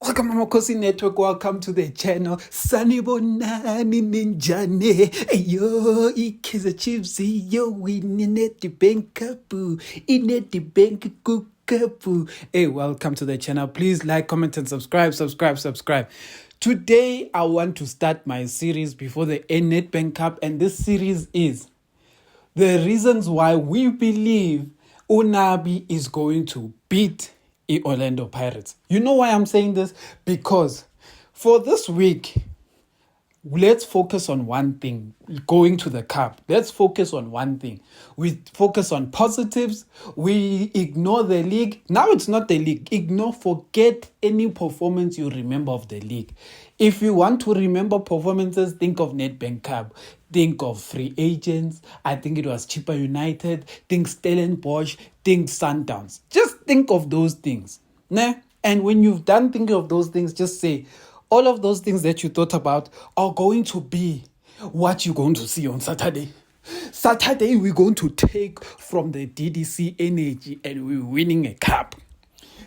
Welcome Amakhosi Network, welcome to the channel. Sanibonani ninjane. Yo, Kaizer Chiefs, yo, winning Nedbank Cup. In Nedbank Cup. Hey, welcome to the channel. Please like, comment, and subscribe. Today, I want to start my series before the Nedbank Cup, and this series is the reasons why we believe Nabi is going to beat the Orlando Pirates. You know why I'm saying this? Because for this week, let's focus on one thing. Going to the cup, let's focus on one thing. We focus on positives. We ignore the league. Now it's not the league. Forget any performance you remember of the league. If you want to remember performances, think of Nedbank Cup. Think of free agents. I think it was Chippa United. Think Stellenbosch. Think Sundowns. Just think of those things. Nah? And when you've done thinking of those things, just say, all of those things that you thought about are going to be what you're going to see on Saturday. Saturday, we're going to take from the DDC energy and we're winning a cup.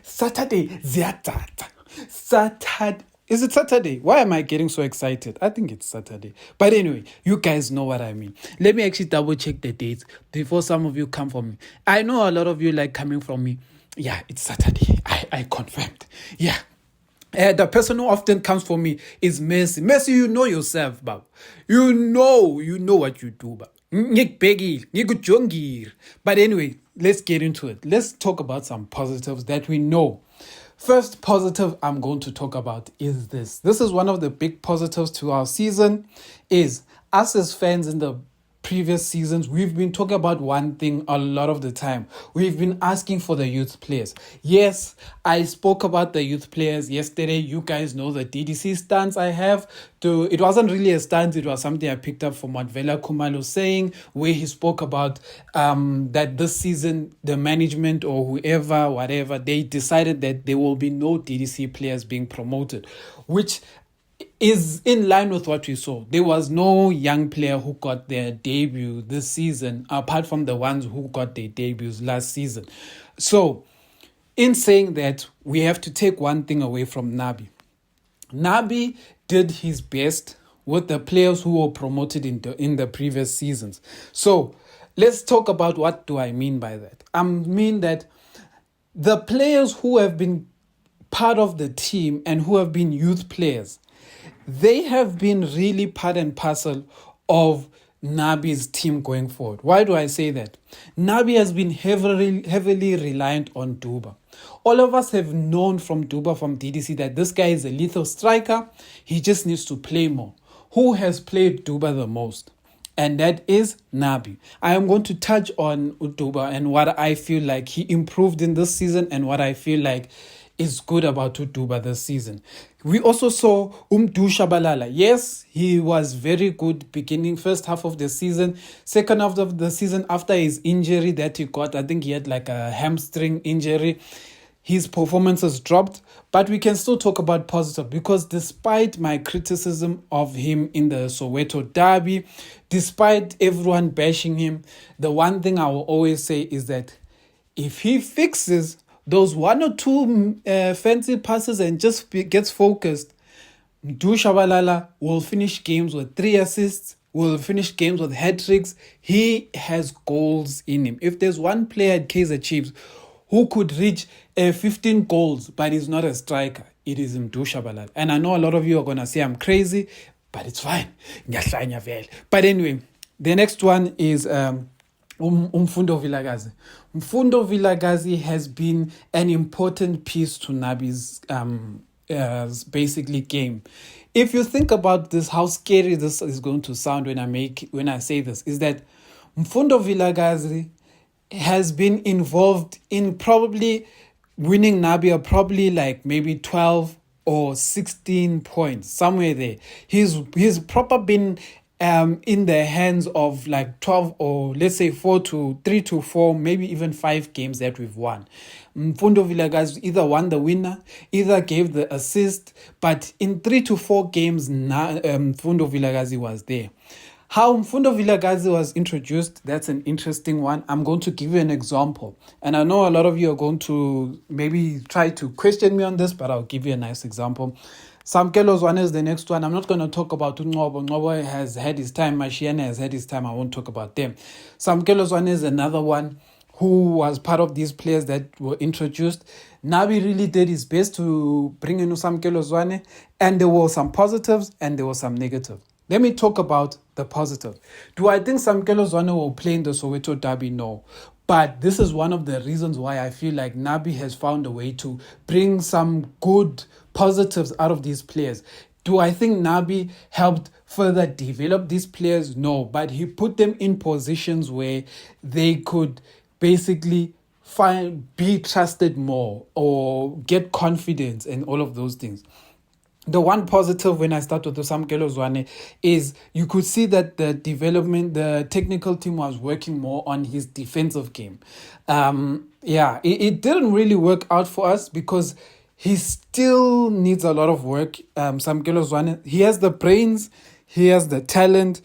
Saturday, Saturday. Is it Saturday? Why am I getting so excited? I think it's Saturday. But anyway, you guys know what I mean. Let me actually double check the dates before some of you come for me. I know a lot of you like coming from me. Yeah, it's Saturday. I confirmed. Yeah. The person who often comes for me is Messi. Messi, you know yourself, Bob. You know what you do, Bob. But anyway, let's get into it. Let's talk about some positives that we know. First positive I'm going to talk about is this. This is one of the big positives to our season, is us as fans in the previous seasons, we've been talking about one thing a lot of the time. We've been asking for the youth players. Yes, I spoke about the youth players yesterday. You guys know the DDC stance I have. It wasn't really a stance, it was something I picked up from what Vela Kumalo saying, where he spoke about that this season, the management or whoever, whatever, they decided that there will be no DDC players being promoted, which is in line with what we saw. There was no young player who got their debut this season, apart from the ones who got their debuts last season. So, in saying that, we have to take one thing away from Nabi. Nabi did his best with the players who were promoted in the previous seasons. So, let's talk about what do I mean by that. I mean that the players who have been part of the team and who have been youth players, they have been really part and parcel of Nabi's team going forward. Why do I say that? Nabi has been heavily reliant on Duba. All of us have known from Duba, from DDC, that this guy is a lethal striker. He just needs to play more. Who has played Duba the most? And that is Nabi. I am going to touch on Duba and what I feel like he improved in this season and what I feel like is good about Duba this season. We also saw Shabalala. Yes, he was very good beginning first half of the season. Second half of the season, after his injury that he got, I think he had like a hamstring injury, his performances dropped. But we can still talk about positive, because despite my criticism of him in the Soweto derby, despite everyone bashing him, the one thing I will always say is that if he fixes those one or two fancy passes and just gets focused, Shabalala will finish games with 3 assists, will finish games with hat-tricks. He has goals in him. If there's one player at Kaizer Chiefs who could reach 15 goals but is not a striker, it is Shabalala. And I know a lot of you are going to say I'm crazy, but it's fine. But anyway, the next one is Mfundo Vilakazi. Mfundo Vilakazi has been an important piece to Nabi's basically game. If you think about this, how scary this is going to sound when I say this, is that Mfundo Vilakazi has been involved in probably winning Nabi probably like maybe 12 or 16 points, somewhere there. He's proper been in the hands of like 12 or let's say 3 to 4, maybe even 5 games that we've won. Mfundo Vilakazi either won the winner, either gave the assist, but in 3 to 4 games, Mfundo Vilakazi was there. How Mfundo Vilakazi was introduced, that's an interesting one. I'm going to give you an example. And I know a lot of you are going to maybe try to question me on this, but I'll give you a nice example. Samkelo's one is the next one. I'm not going to talk about Ngobo. Ngobo has had his time. Mashiane has had his time. I won't talk about them. Samkelo's one is another one who was part of these players that were introduced. Nabi really did his best to bring in Samkelo Zwane, and there were some positives and there were some negatives. Let me talk about the positive. Do I think Samkelo Zwane will play in the Soweto derby? No. But this is one of the reasons why I feel like Nabi has found a way to bring some good positives out of these players. Do I think Nabi helped further develop these players? No. But he put them in positions where they could basically be trusted more or get confidence and all of those things. The one positive when I start with Samkelo Zwane is you could see that the technical team was working more on his defensive game. It didn't really work out for us because he still needs a lot of work. Samkelo Zwane, he has the brains, he has the talent.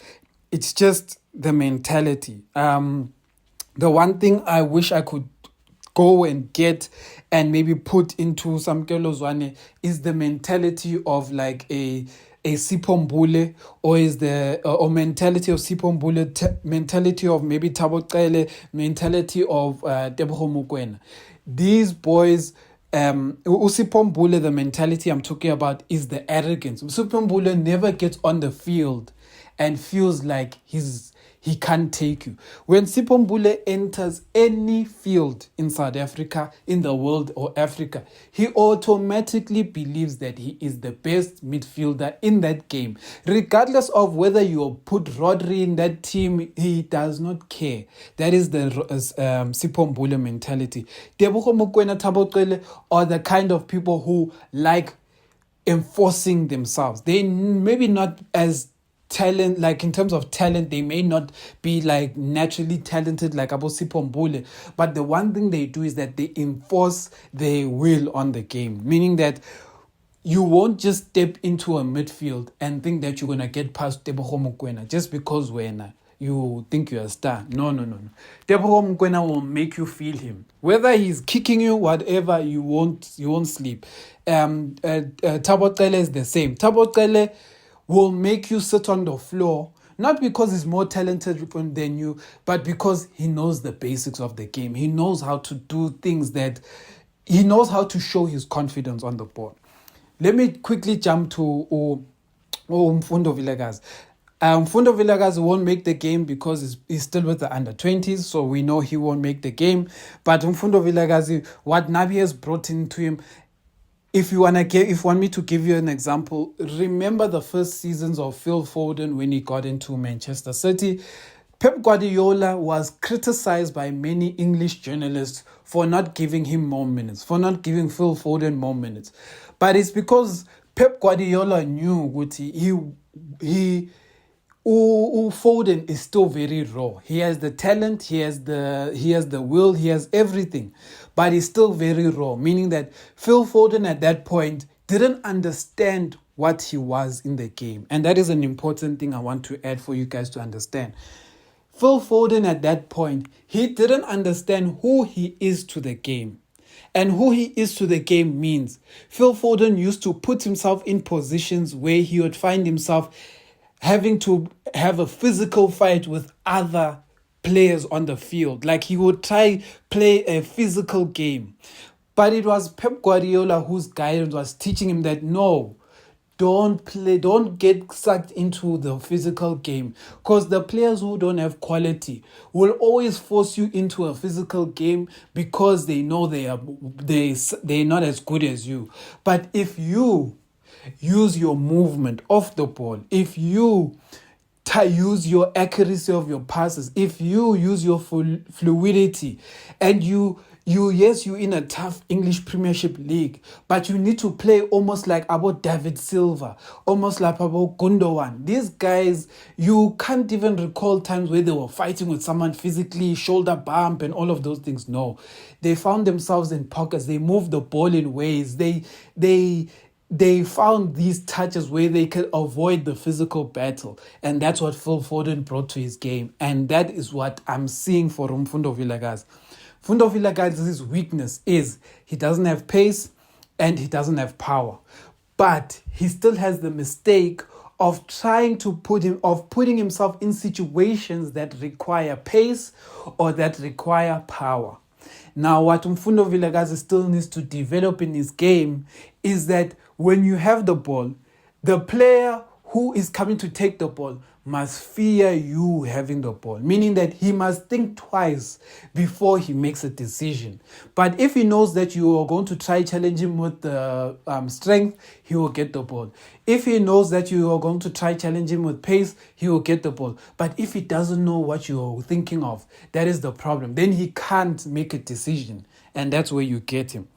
It's just the mentality. The one thing I wish I could go and get and maybe put into Samkelo Zwane is the mentality of like a Sipho Mbule, or is the or mentality of Sipho Mbule, mentality of maybe Thabo Cele, mentality of Tebogo Mokoena. These boys, Sipho Mbule, the mentality I'm talking about is the arrogance. Sipho Mbule never gets on the field and feels like he can't take you. When Sipho Mbule enters any field in South Africa, in the world or Africa, he automatically believes that he is the best midfielder in that game. Regardless of whether you put Rodri in that team, he does not care. That is the Sipho Mbule mentality. Tebogo Mokoena, Thabo Cele are the kind of people who like enforcing themselves. They maybe not as talent, like in terms of talent, they may not be like naturally talented like Abo Sipho Mbule, but the one thing they do is that they enforce their will on the game, meaning that you won't just step into a midfield and think that you're going to get past Tebogo Mokoena just because you think you're a star. No. Tebogo Mokoena will make you feel him. Whether he's kicking you, whatever, you won't sleep. Thabo Cele is the same. Thabo Cele will make you sit on the floor, not because he's more talented than you, but because he knows the basics of the game. He knows how to do things he knows how to show his confidence on the board. Let me quickly jump to Mfundo Vilakazi. Mfundo Vilakazi won't make the game because he's still with the under-20s, so we know he won't make the game. But Mfundo Vilakazi, what Nabi has brought into him, if you want me to give you an example, remember the first seasons of Phil Foden when he got into Manchester City. Pep Guardiola was criticized by many English journalists for not giving him more minutes, for not giving Phil Foden more minutes. But it's because Pep Guardiola knew Foden is still very raw. He has the talent, he has the will, he has everything, but he's still very raw, meaning that Phil Foden at that point didn't understand what he was in the game. And that is an important thing I want to add for you guys to understand. Phil Foden at that point, he didn't understand who he is to the game. And who he is to the game means Phil Foden used to put himself in positions where he would find himself having to have a physical fight with other players on the field. Like he would play a physical game. But it was Pep Guardiola whose guidance was teaching him that no, don't get sucked into the physical game, because the players who don't have quality will always force you into a physical game because they know they're not as good as you. But if you use your movement off the ball, if you use your accuracy of your passes, if you use your fluidity, and you're in a tough English Premiership league, but you need to play almost like about David Silva, almost like about Gundogan. These guys, you can't even recall times where they were fighting with someone physically, shoulder bump and all of those things. No, they found themselves in pockets. They moved the ball in ways. They they found these touches where they could avoid the physical battle. And that's what Phil Foden brought to his game. And that is what I'm seeing for Mfundo Villagaz. Mfundo Villagaz's weakness is he doesn't have pace and he doesn't have power. But he still has the mistake of trying to putting himself in situations that require pace or that require power. Now, what Mfundo Villagazi still needs to develop in his game is that when you have the ball, the player who is coming to take the ball must fear you having the ball, meaning that he must think twice before he makes a decision. But if he knows that you are going to try challenge him with the strength, he will get the ball. If he knows that you are going to try challenge him with pace, he will get the ball. But if he doesn't know what you're thinking of, that is the problem. Then he can't make a decision, and that's where you get him.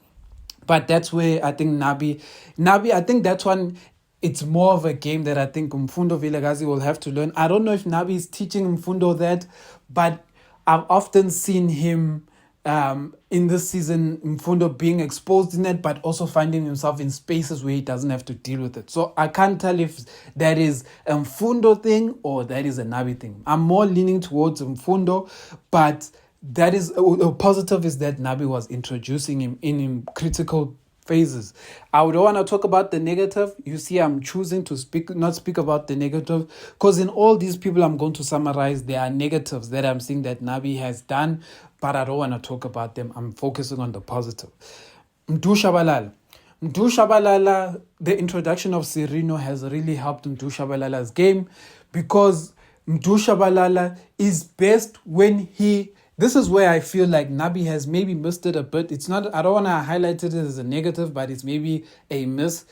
But that's where I think Nabi, I think that one, it's more of a game that I think Mfundo Villagazi will have to learn. I don't know if Nabi is teaching Mfundo that, but I've often seen him in this season, Mfundo being exposed in it, but also finding himself in spaces where he doesn't have to deal with it. So I can't tell if that is a Mfundo thing or that is a Nabi thing. I'm more leaning towards Mfundo, but that is a positive is that Nabi was introducing him in critical phases. I would want to talk about the negative. You see, I'm choosing to not speak about the negative, because in all these people I'm going to summarize, there are negatives that I'm seeing that Nabi has done, but I don't want to talk about them. I'm focusing on the positive. Mdu Shabalala, the introduction of Sirino has really helped Mdu Shabalala's game, because Mdu Shabalala is best when this is where I feel like Nabi has maybe missed it a bit. It's not, I don't want to highlight it as a negative, but it's maybe a miss.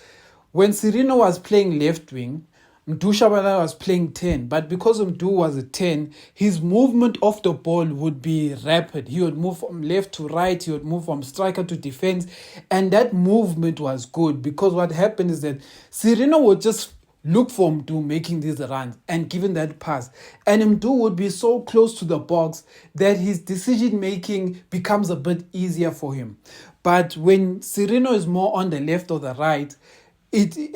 When Sirino was playing left wing, Mdu Shabalala was playing 10. But because Mdu was a 10, his movement off the ball would be rapid. He would move from left to right. He would move from striker to defense. And that movement was good, because what happened is that Sirino would just look for Mdu making these runs and giving that pass. And Mdu would be so close to the box that his decision making becomes a bit easier for him. But when Sirino is more on the left or the right, Mdu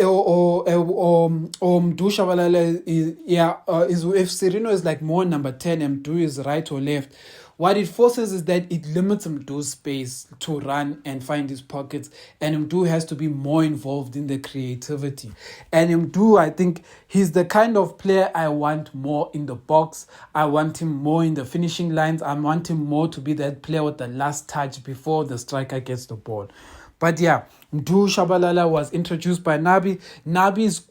Shabalala is if Sirino is like more number 10 and Mdu is right or left, what it forces is that it limits Mdu's space to run and find his pockets, and Mdu has to be more involved in the creativity. And Mdu, I think he's the kind of player I want more in the box. I want him more in the finishing lines. I want him more to be that player with the last touch before the striker gets the ball. But yeah, Mdu Shabalala was introduced by Nabi. Nabi's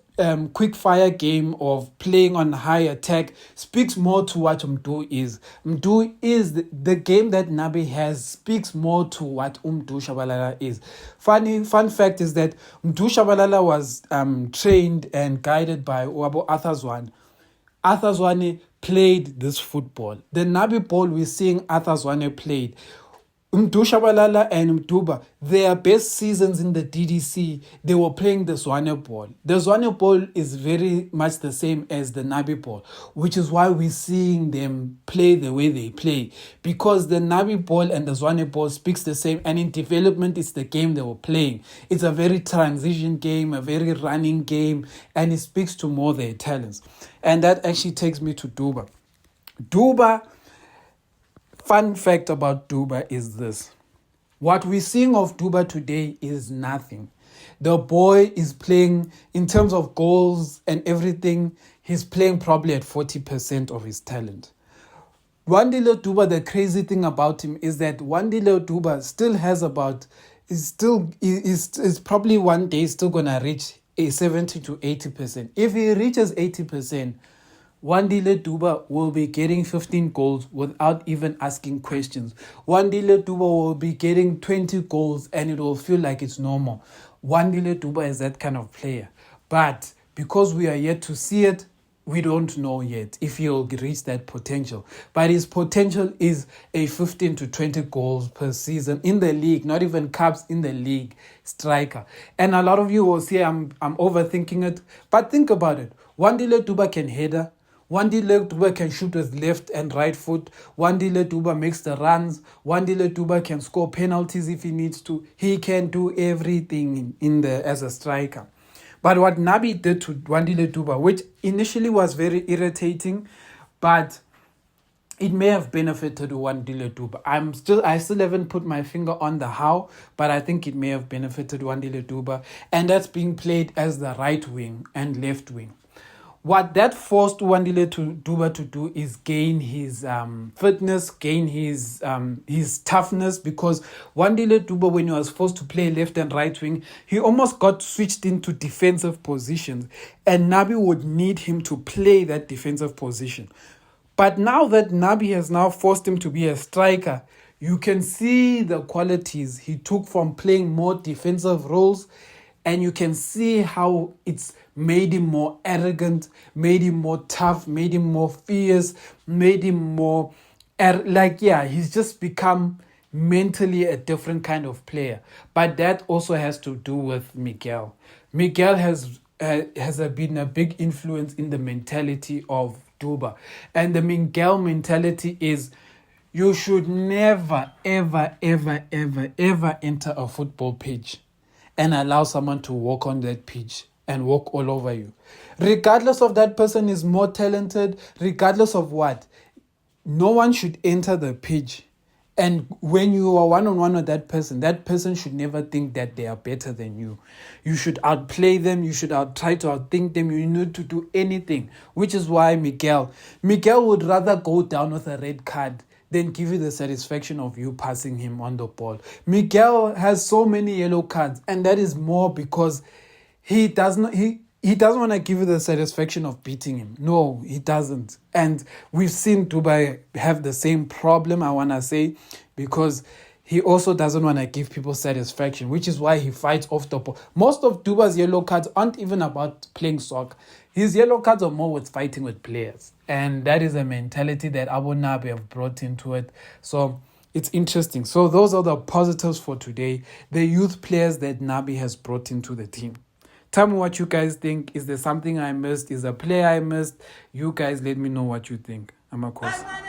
quick fire game of playing on high attack speaks more to what Mdu is. Mdu is the game that Nabi has speaks more to what Mdu Shabalala is. Fun fact is that Mdu Shabalala was trained and guided by Wabo Athazwane. Athazwane played this football. The Nabi ball we're seeing Athazwane played. Mdu Shabalala and Duba, their best seasons in the DDC, they were playing the Zwane ball. The Zwane ball is very much the same as the Nabi ball, which is why we're seeing them play the way they play. Because the Nabi ball and the Zwane ball speaks the same, and in development, it's the game they were playing. It's a very transition game, a very running game, and it speaks to more their talents. And that actually takes me to Duba. Duba, fun fact about Duba is this. What we're seeing of Duba today is nothing. The boy is playing, in terms of goals and everything, he's playing probably at 40% of his talent. Wandile Duba, the crazy thing about him is that Wandile Duba still has is probably one day still going to reach a 70 to 80%. If he reaches 80%, Wandile Duba will be getting 15 goals without even asking questions. Wandile Duba will be getting 20 goals and it will feel like it's normal. Wandile Duba is that kind of player. But because we are yet to see it, we don't know yet if he'll reach that potential. But his potential is a 15 to 20 goals per season in the league, not even cups, in the league striker. And a lot of you will say I'm overthinking it. But think about it. Wandile Duba can header. Wandile Duba can shoot with left and right foot. Wandile Duba makes the runs. Wandile Duba can score penalties if he needs to. He can do everything as a striker. But what Nabi did to Wandile Duba, which initially was very irritating, but it may have benefited Wandile Duba. I still haven't put my finger on the how, but I think it may have benefited Wandile Duba, and that's being played as the right wing and left wing. What that forced Wandile Duba to do is gain his fitness, gain his toughness, because Wandile Duba, when he was forced to play left and right wing, he almost got switched into defensive positions, and Nabi would need him to play that defensive position. But now that Nabi has now forced him to be a striker, you can see the qualities he took from playing more defensive roles, and you can see how it's made him more arrogant, made him more tough, made him more fierce, made him more he's just become mentally a different kind of player. But that also has to do with Miguel. Miguel has been a big influence in the mentality of Duba. And the Miguel mentality is, you should never, ever, ever, ever, ever enter a football pitch and allow someone to walk on that pitch and walk all over you. Regardless of that person is more talented, regardless of what, no one should enter the pitch. And when you are one-on-one with that person should never think that they are better than you. You should outplay them. You should try to outthink them. You need to do anything, which is why Miguel would rather go down with a red card than give you the satisfaction of you passing him on the ball. Miguel has so many yellow cards, and that is more because he doesn't want to give you the satisfaction of beating him. No, he doesn't. And we've seen Dubai have the same problem, I want to say, because he also doesn't want to give people satisfaction, which is why he fights off the ball. Most of Duba's yellow cards aren't even about playing soccer. His yellow cards are more with fighting with players. And that is a mentality that Abu Nabi have brought into it. So it's interesting. So those are the positives for today. The youth players that Nabi has brought into the team. Tell me what you guys think. Is there something I missed? Is there a player I missed? You guys let me know what you think. Amakhosi.